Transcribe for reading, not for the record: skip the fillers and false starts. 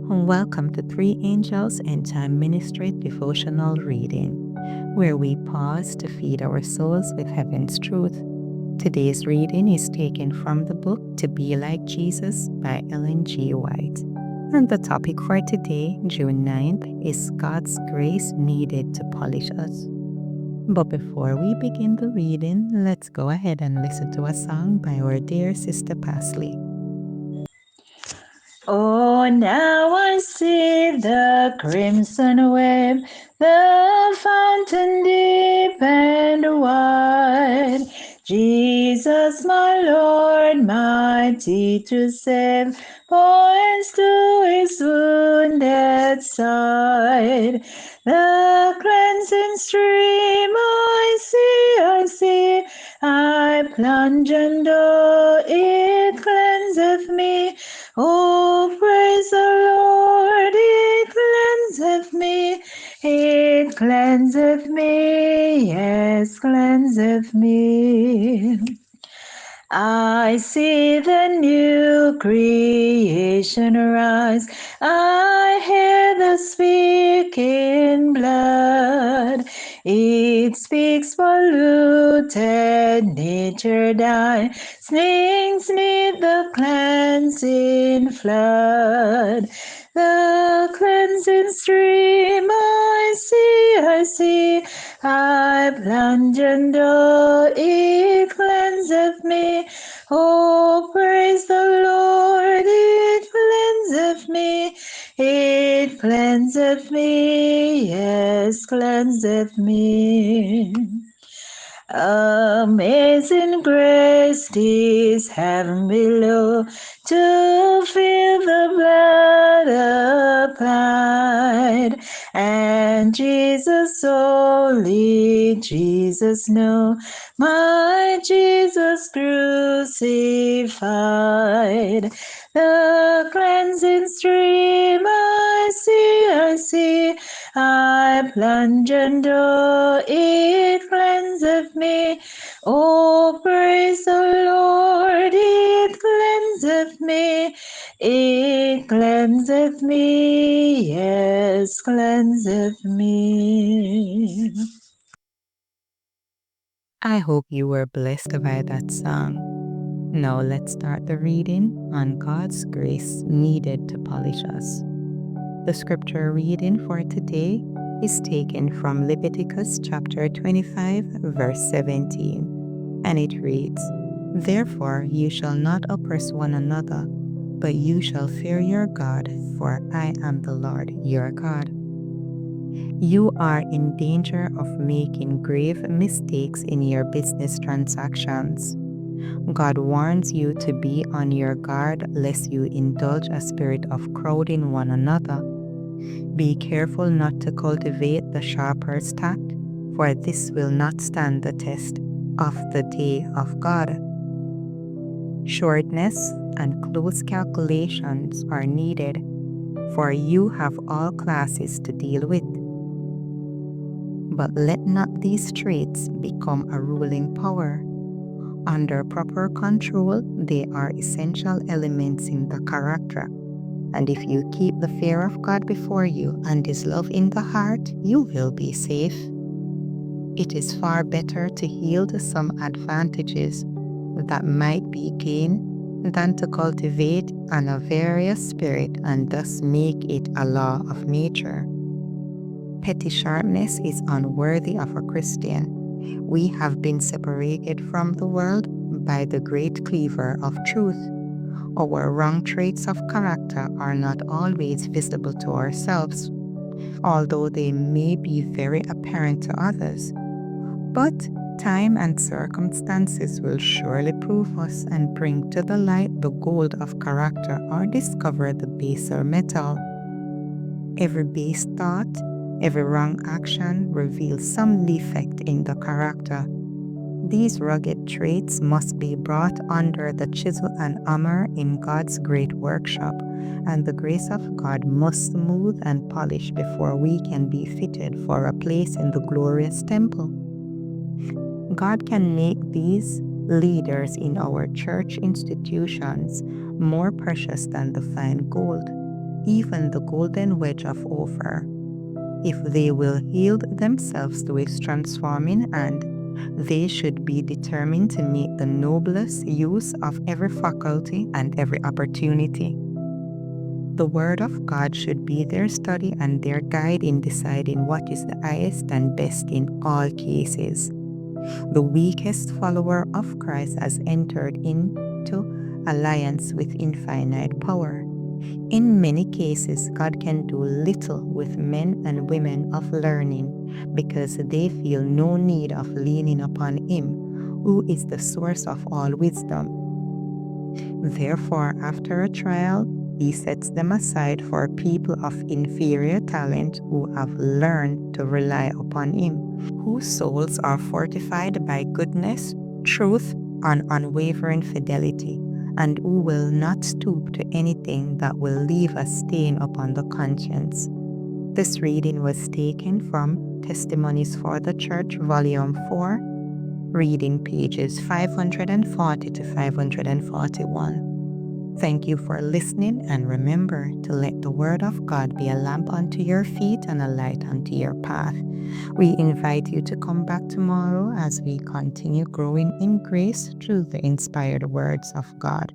Welcome to Three Angels End Time Ministry Devotional Reading, where we pause to feed our souls with heaven's truth. Today's reading is taken from the book To Be Like Jesus by Ellen G. White. And the topic for today, June 9th, is God's grace needed to polish us. But before we begin the reading, let's go ahead and listen to a song by our dear Sister Pasley. Oh, now I see the crimson wave, the fountain deep and wide. Jesus, my Lord, mighty to save, points to his wounded side. The cleansing stream I see, I plunge and oh, it cleanseth me. Oh, praise the Lord, it cleanseth me, yes, cleanseth me. I see the new creation rise. I hear the speaking blood. It speaks polluted nature die. Sinks neath the cleansing flood. The cleansing stream I see, I plunge and oh, it cleanseth me. Oh, praise the Lord, it cleanseth me, yes, cleanseth me. Amazing grace this heaven below to feel the blood applied, and Jesus only, Jesus know, my Jesus crucified. The cleansing stream I see, I plunge and oh, it cleanseth me. Oh, praise the Lord, it cleanseth me, yes, cleanseth me. I hope you were blessed by that song. Now let's start the reading on God's grace needed to polish us. The scripture reading for today is taken from Leviticus chapter 25, verse 17, and it reads, "Therefore you shall not oppress one another, but you shall fear your God, for I am the Lord your God." You are in danger of making grave mistakes in your business transactions. God warns you to be on your guard lest you indulge a spirit of crowding one another. Be careful not to cultivate the sharper's tact, for this will not stand the test of the day of God. Shrewdness and close calculations are needed, for you have all classes to deal with. But let not these traits become a ruling power. Under proper control, they are essential elements in the character. And if you keep the fear of God before you and His love in the heart, you will be safe. It is far better to yield some advantages that might be gained than to cultivate an avaricious spirit and thus make it a law of nature. Petty sharpness is unworthy of a Christian. We have been separated from the world by the great cleaver of truth. Our wrong traits of character are not always visible to ourselves, although they may be very apparent to others. But time and circumstances will surely prove us and bring to the light the gold of character or discover the baser metal. Every base thought, every wrong action reveals some defect in the character. These rugged traits must be brought under the chisel and hammer in God's great workshop, and the grace of God must smooth and polish before we can be fitted for a place in the glorious temple. God can make these leaders in our church institutions more precious than the fine gold. even the golden wedge of Ophir. If they will yield themselves to its transforming hand, they should be determined to make the noblest use of every faculty and every opportunity. The Word of God should be their study and their guide in deciding what is the highest and best in all cases. The weakest follower of Christ has entered into alliance with infinite power. In many cases, God can do little with men and women of learning because they feel no need of leaning upon Him, who is the source of all wisdom. Therefore, after a trial, He sets them aside for people of inferior talent who have learned to rely upon Him, whose souls are fortified by goodness, truth, and unwavering fidelity, and who will not stoop to anything that will leave a stain upon the conscience. This reading was taken from Testimonies for the Church, Volume 4, reading pages 540 to 541. Thank you for listening, and remember to let the Word of God be a lamp unto your feet and a light unto your path. We invite you to come back tomorrow as we continue growing in grace through the inspired words of God.